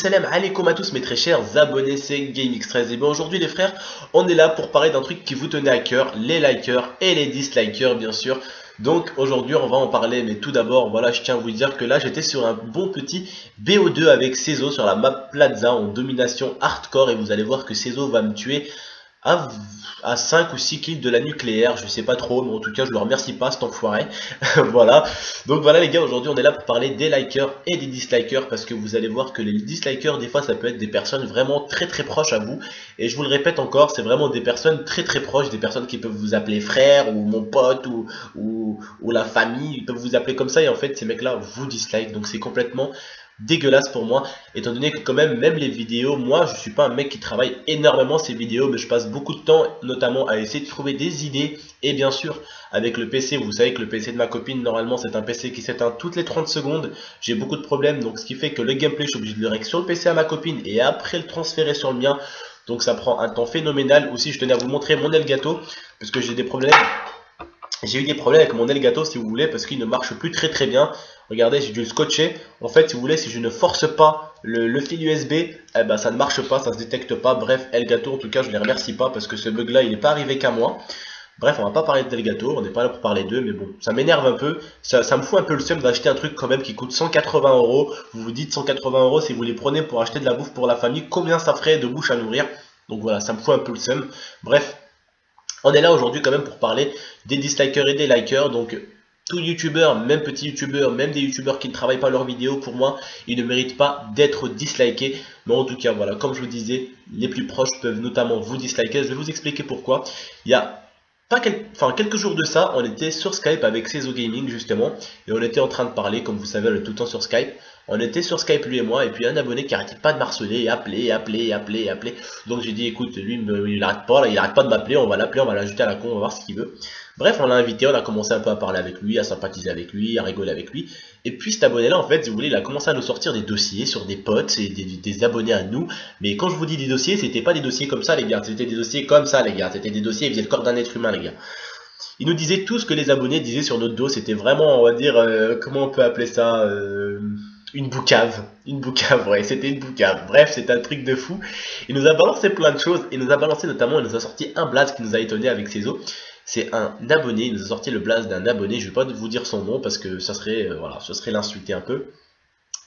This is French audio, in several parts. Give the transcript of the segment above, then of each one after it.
Salam alaikum à tous mes très chers abonnés, c'est GameX13. Et bien aujourd'hui les frères, on est là pour parler d'un truc qui vous tenait à cœur, les likers et les dislikers bien sûr. Donc aujourd'hui on va en parler, mais tout d'abord voilà, je tiens à vous dire que là j'étais sur un bon petit BO2 avec Cezo sur la map Plaza en domination hardcore, et vous allez voir que Cezo va me tuer à, à 5 ou 6 kills de la nucléaire, je sais pas trop, mais en tout cas je le remercie pas cet enfoiré. Voilà, donc voilà les gars, aujourd'hui on est là pour parler des likers et des dislikers, parce que vous allez voir que les dislikers des fois ça peut être des personnes vraiment très proches à vous, et je vous le répète encore, c'est vraiment des personnes très proches, des personnes qui peuvent vous appeler frère ou mon pote ou la famille, ils peuvent vous appeler comme ça, et en fait ces mecs là vous dislike, donc c'est complètement dégueulasse pour moi, étant donné que quand même les vidéos, moi je suis pas un mec qui travaille énormément ces vidéos, mais je passe beaucoup de temps notamment à essayer de trouver des idées, et bien sûr avec le PC, vous savez que le PC de ma copine normalement c'est un PC qui s'éteint toutes les 30 secondes, j'ai beaucoup de problèmes, donc ce qui fait que le gameplay je suis obligé de le régler sur le PC à ma copine et après le transférer sur le mien, donc ça prend un temps phénoménal. Aussi je tenais à vous montrer mon Elgato, parce que j'ai des problèmes. J'ai eu des problèmes avec mon Elgato si vous voulez, parce qu'il ne marche plus très bien. Regardez, j'ai dû le scotcher. En fait, si vous voulez, si je ne force pas le fil USB, eh ben, ça ne marche pas, ça se détecte pas. Bref, Elgato, en tout cas, je ne les remercie pas, parce que ce bug-là, il n'est pas arrivé qu'à moi. Bref, on va pas parler d'Elgato, on n'est pas là pour parler d'eux, mais bon, ça m'énerve un peu. Ça me fout un peu le seum d'acheter un truc quand même qui coûte 180 €. Vous vous dites 180 €, si vous les prenez pour acheter de la bouffe pour la famille, combien ça ferait de bouche à nourrir? Donc voilà, ça me fout un peu le seum. Bref. On est là aujourd'hui quand même pour parler des dislikers et des likers, donc tout youtubeur, même petit youtubeur, même des youtubeurs qui ne travaillent pas leurs vidéos, pour moi, ils ne méritent pas d'être dislikés. Mais en tout cas, voilà, comme je vous disais, les plus proches peuvent notamment vous disliker. Je vais vous expliquer pourquoi. Il y a pas quelques jours de ça, on était sur Skype avec Cezo Gaming justement, et on était en train de parler, comme vous savez, on est tout le temps sur Skype. On était sur Skype lui et moi, et puis un abonné qui arrêtait pas de m'harceler, appeler. Donc j'ai dit écoute, lui il arrête pas, là, il arrête pas de m'appeler, on va l'appeler, on va l'ajouter à la con, on va voir ce qu'il veut. Bref, on l'a invité, on a commencé un peu à parler avec lui, à sympathiser avec lui, à rigoler avec lui. Et puis cet abonné là, en fait, si vous voulez, il a commencé à nous sortir des dossiers sur des potes et des abonnés à nous. Mais quand je vous dis des dossiers, c'était pas des dossiers comme ça les gars, c'était des dossiers comme ça les gars, c'était des dossiers, ils faisaient le corps d'un être humain les gars. Il nous disait tout ce que les abonnés disaient sur notre dos, c'était vraiment, on va dire, comment on peut appeler ça, une boucave, ouais, c'était une boucave. Bref, c'est un truc de fou. Il nous a balancé plein de choses. Il nous a balancé notamment, il nous a sorti un blaze qui nous a étonné avec Cezo. C'est un abonné, il nous a sorti le blaze d'un abonné. Je vais pas vous dire son nom parce que ça serait, voilà, ce serait l'insulter un peu.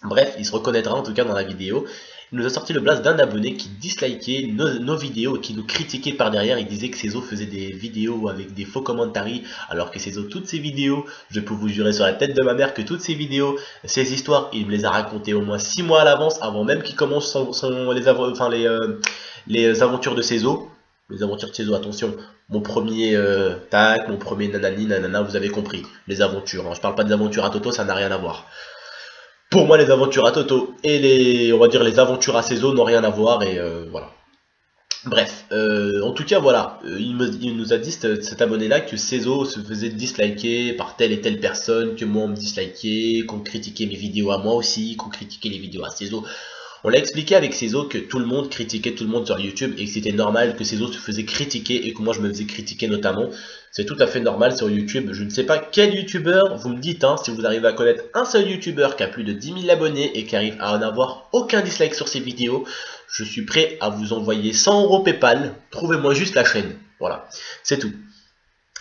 Bref, il se reconnaîtra en tout cas dans la vidéo. Il nous a sorti le blast d'un abonné qui dislikait nos vidéos et qui nous critiquait par derrière. Il disait que Cezo faisait des vidéos avec des faux commentaires, alors que Cezo, toutes ses vidéos, je peux vous jurer sur la tête de ma mère que toutes ses vidéos, ces histoires, il me les a racontées au moins 6 mois à l'avance, avant même qu'il commence les aventures de Cezo. Les aventures de Cezo, attention, mon premier tac, mon premier nanani, nanana, vous avez compris, les aventures. Hein. Je parle pas des aventures à Toto, ça n'a rien à voir. Pour moi, les aventures à Toto et on va dire les aventures à Cezo n'ont rien à voir, et voilà. Bref, en tout cas, voilà, il nous a dit, cet abonné-là, que Cezo se faisait disliker par telle et telle personne, que moi on me dislikait, qu'on critiquait mes vidéos à moi aussi, qu'on critiquait les vidéos à Cezo. On l'a expliqué avec Cezo que tout le monde critiquait tout le monde sur YouTube et que c'était normal que Cezo se faisait critiquer et que moi je me faisais critiquer notamment. C'est tout à fait normal sur YouTube. Je ne sais pas quel youtubeur, vous me dites, hein, si vous arrivez à connaître un seul youtubeur qui a plus de 10 000 abonnés et qui arrive à n'avoir aucun dislike sur ses vidéos, je suis prêt à vous envoyer 100 € PayPal. Trouvez-moi juste la chaîne. Voilà, c'est tout.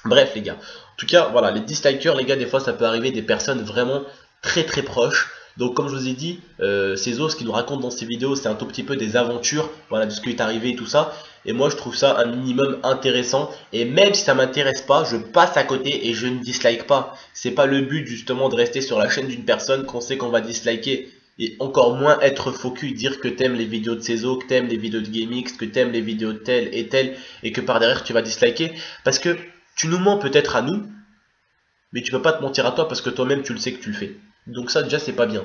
Bref les gars, en tout cas, voilà, les dislikers, les gars, des fois ça peut arriver des personnes vraiment très proches. Donc comme je vous ai dit, Cezo, ce qu'il nous raconte dans ses vidéos, c'est un tout petit peu des aventures, voilà, de ce qui est arrivé et tout ça. Et moi je trouve ça un minimum intéressant. Et même si ça m'intéresse pas, je passe à côté et je ne dislike pas. C'est pas le but justement de rester sur la chaîne d'une personne qu'on sait qu'on va disliker. Et encore moins être focus, dire que t'aimes les vidéos de Cezo, que t'aimes les vidéos de GameX, que t'aimes les vidéos de tel et tel, et que par derrière tu vas disliker. Parce que tu nous mens peut-être à nous, mais tu peux pas te mentir à toi parce que toi-même tu le sais que tu le fais. Donc ça déjà c'est pas bien.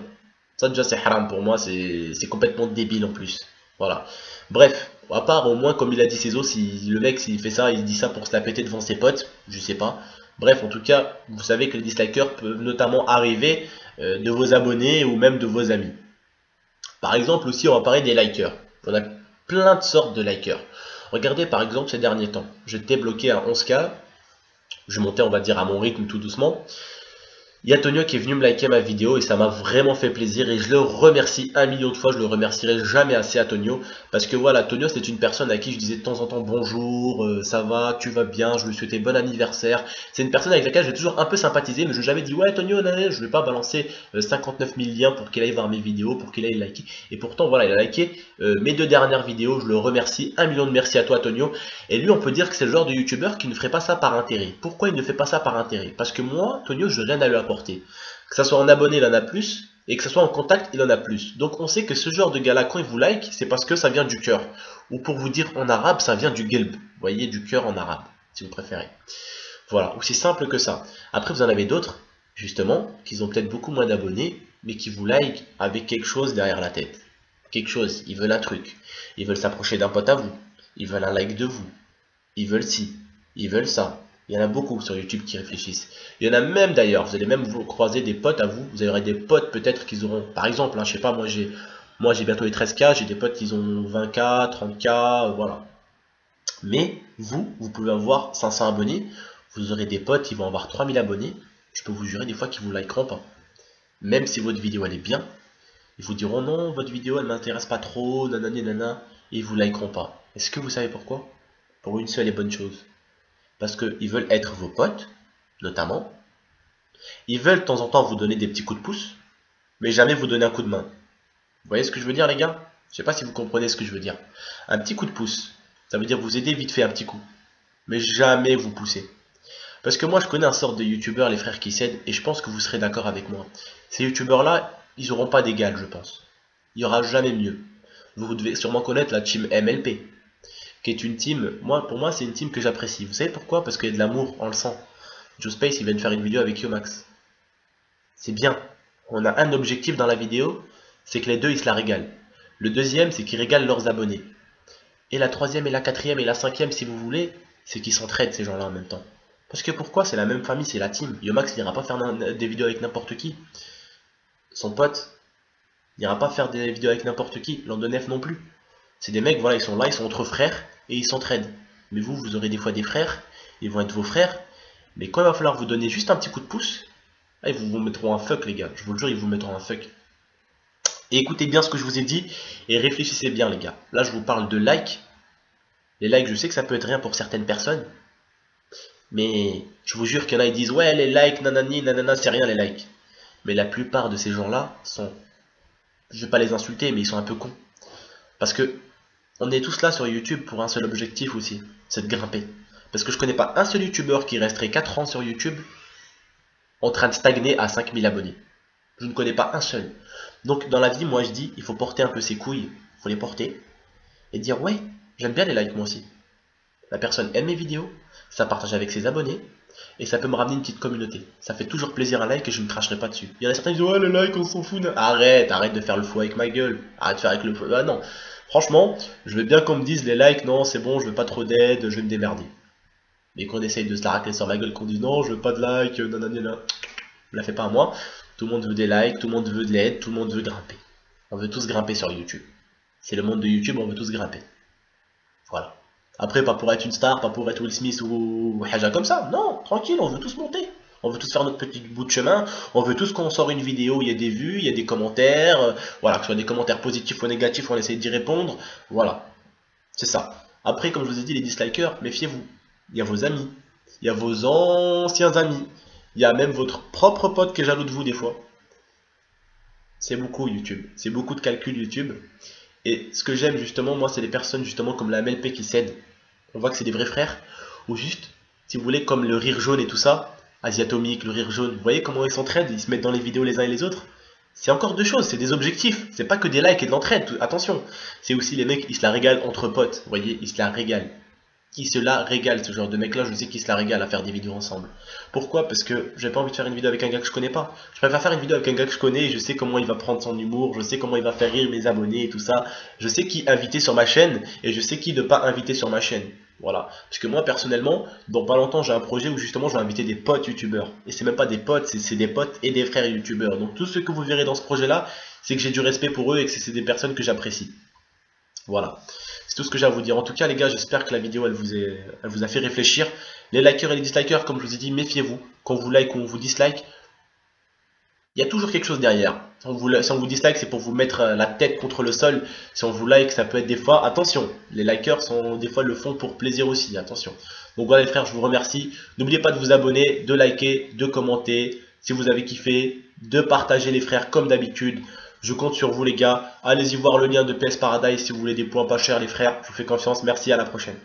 Ça déjà c'est haram pour moi, c'est complètement débile en plus. Voilà. Bref, à part au moins comme il a dit Cezo, si le mec s'il fait ça, il dit ça pour se la péter devant ses potes, je sais pas. Bref, en tout cas, vous savez que les dislikers peuvent notamment arriver de vos abonnés ou même de vos amis. Par exemple aussi on va parler des likers. On a plein de sortes de likers. Regardez par exemple ces derniers temps. J'étais bloqué à 11K. Je montais on va dire à mon rythme tout doucement. Il y a Tonio qui est venu me liker ma vidéo et ça m'a vraiment fait plaisir et je le remercie 1 million de fois, je le remercierai jamais assez à Tonio parce que voilà, Tonio c'est une personne à qui je disais de temps en temps bonjour, ça va, tu vas bien, je lui souhaitais bon anniversaire. C'est une personne avec laquelle j'ai toujours un peu sympathisé mais je lui ai jamais dit ouais Tonio, nanana, je vais pas balancer 59 000 liens pour qu'il aille voir mes vidéos, pour qu'il aille liker. Et pourtant voilà, il a liké mes 2 dernières vidéos, je le remercie, 1 million de merci à toi Tonio. Et lui on peut dire que c'est le genre de youtubeur qui ne ferait pas ça par intérêt. Pourquoi il ne fait pas ça par intérêt? Parce que moi, Tonio, je n'ai rien à lui apporter. Que ça soit en abonné, il en a plus, et que ça soit en contact, il en a plus. Donc on sait que ce genre de gars-là, quand il vous like, c'est parce que ça vient du cœur. Ou pour vous dire en arabe, ça vient du gelb. Vous voyez, du cœur en arabe, si vous préférez. Voilà, aussi simple que ça. Après, vous en avez d'autres, justement, qui ont peut-être beaucoup moins d'abonnés, mais qui vous like avec quelque chose derrière la tête. Quelque chose, ils veulent un truc. Ils veulent s'approcher d'un pote à vous. Ils veulent un like de vous. Ils veulent ci. Ils veulent ça. Il y en a beaucoup sur YouTube qui réfléchissent. Il y en a même d'ailleurs, vous allez même vous croiser des potes à vous. Vous aurez des potes peut-être qu'ils auront, par exemple, hein, je sais pas, moi j'ai bientôt les 13K, j'ai des potes qui ont 20K, 30K, voilà. Mais vous pouvez avoir 500 abonnés, vous aurez des potes qui vont avoir 3000 abonnés, je peux vous jurer des fois qu'ils vous likeront pas. Même si votre vidéo elle est bien, ils vous diront non, votre vidéo elle m'intéresse pas trop, nanani nana, et ils vous likeront pas. Est-ce que vous savez pourquoi? Pour une seule et bonne chose. Parce qu'ils veulent être vos potes, notamment. Ils veulent de temps en temps vous donner des petits coups de pouce, mais jamais vous donner un coup de main. Vous voyez ce que je veux dire les gars? Je sais pas si vous comprenez ce que je veux dire. Un petit coup de pouce, ça veut dire vous aider vite fait un petit coup. Mais jamais vous pousser. Parce que moi je connais un sort de youtubeurs, les frères qui s'aident, et je pense que vous serez d'accord avec moi. Ces youtubeurs là, ils n'auront pas d'égal je pense. Il n'y aura jamais mieux. Vous devez sûrement connaître la team MLP. Qui est une team, pour moi c'est une team que j'apprécie. Vous savez pourquoi? Parce qu'il y a de l'amour, on le sent. Joe Space il vient de faire une vidéo avec Yomax. C'est bien. On a un objectif dans la vidéo, c'est que les deux ils se la régalent. Le deuxième c'est qu'ils régalent leurs abonnés. Et la troisième et la quatrième et la cinquième si vous voulez, c'est qu'ils s'entraident ces gens là en même temps. Parce que pourquoi? C'est la même famille, c'est la team. Yomax il n'ira pas faire des vidéos avec n'importe qui. Son pote, il n'ira pas faire des vidéos avec n'importe qui. Landonef non plus. C'est des mecs, voilà, ils sont là, ils sont entre frères et ils s'entraident. Mais vous aurez des fois des frères, ils vont être vos frères, mais quand il va falloir vous donner juste un petit coup de pouce, ils vous mettront un fuck les gars, je vous le jure, ils vous mettront un fuck. Et écoutez bien ce que je vous ai dit et réfléchissez bien les gars. Là je vous parle de likes. Les likes, je sais que ça peut être rien pour certaines personnes, mais je vous jure qu'il y en a, ils disent ouais les likes, nanani, nanana, c'est rien les likes. Mais la plupart de ces gens-là sont, je vais pas les insulter, mais ils sont un peu cons. Parce que on est tous là sur YouTube pour un seul objectif aussi, c'est de grimper. Parce que je connais pas un seul youtubeur qui resterait 4 ans sur YouTube en train de stagner à 5000 abonnés. Je ne connais pas un seul. Donc dans la vie, moi je dis, il faut porter un peu ses couilles, il faut les porter, et dire ouais, j'aime bien les likes moi aussi. La personne aime mes vidéos, ça partage avec ses abonnés, et ça peut me ramener une petite communauté. Ça fait toujours plaisir un like et je ne cracherai pas dessus. Il y en a certains qui disent ouais les likes on s'en fout. Arrête de faire le fou avec ma gueule. Arrête de faire avec le fou. Ah non. Franchement, je veux bien qu'on me dise les likes, non c'est bon, je veux pas trop d'aide, je vais me démerder. Mais qu'on essaye de se la racler sur ma gueule, qu'on dise non je veux pas de likes, nanana, je la fais pas à moi. Tout le monde veut des likes, tout le monde veut de l'aide, tout le monde veut grimper. On veut tous grimper sur YouTube. C'est le monde de YouTube, on veut tous grimper. Voilà. Après, pas pour être une star, pas pour être Will Smith ou Haja comme ça. Non, tranquille, on veut tous monter. On veut tous faire notre petit bout de chemin. On veut tous qu'on sort une vidéo, il y a des vues, il y a des commentaires. Voilà, que ce soit des commentaires positifs ou négatifs, on essaie d'y répondre. Voilà. C'est ça. Après, comme je vous ai dit, les dislikers, méfiez-vous. Il y a vos amis. Il y a vos anciens amis. Il y a même votre propre pote qui est jaloux de vous des fois. C'est beaucoup YouTube. C'est beaucoup de calculs YouTube. Et ce que j'aime justement, moi, c'est les personnes justement comme la MLP qui s'aident. On voit que c'est des vrais frères. Ou juste, si vous voulez, comme le rire jaune et tout ça, Asiatomique, le rire jaune, vous voyez comment ils s'entraident, ils se mettent dans les vidéos les uns et les autres. C'est encore deux choses, c'est des objectifs. C'est pas que des likes et de l'entraide, attention. C'est aussi les mecs, ils se la régalent entre potes. Vous voyez, ils se la régalent. Ils se la régalent, ce genre de mec là, je sais qu'ils se la régalent à faire des vidéos ensemble. Pourquoi? Parce que j'ai pas envie de faire une vidéo avec un gars que je connais pas. Je préfère faire une vidéo avec un gars que je connais et je sais comment il va prendre son humour, je sais comment il va faire rire mes abonnés et tout ça. Je sais qui inviter sur ma chaîne et je sais qui ne pas inviter sur ma chaîne. Voilà. Parce que moi personnellement, dans pas longtemps j'ai un projet où justement je vais inviter des potes youtubeurs. Et c'est même pas des potes, c'est des potes et des frères youtubeurs. Donc tout ce que vous verrez dans ce projet là, c'est que j'ai du respect pour eux et que c'est des personnes que j'apprécie. Voilà. C'est tout ce que j'ai à vous dire. En tout cas, les gars, j'espère que la vidéo, elle vous a fait réfléchir. Les likers et les dislikers, comme je vous ai dit, méfiez-vous. Quand on vous like ou on vous dislike, il y a toujours quelque chose derrière. Si on vous dislike, c'est pour vous mettre la tête contre le sol. Si on vous like, ça peut être des fois, attention, les likers des fois le font pour plaisir aussi, attention. Donc voilà les frères, je vous remercie. N'oubliez pas de vous abonner, de liker, de commenter. Si vous avez kiffé, de partager les frères comme d'habitude. Je compte sur vous les gars. Allez-y voir le lien de PS Paradise si vous voulez des points pas chers les frères. Je vous fais confiance. Merci, à la prochaine.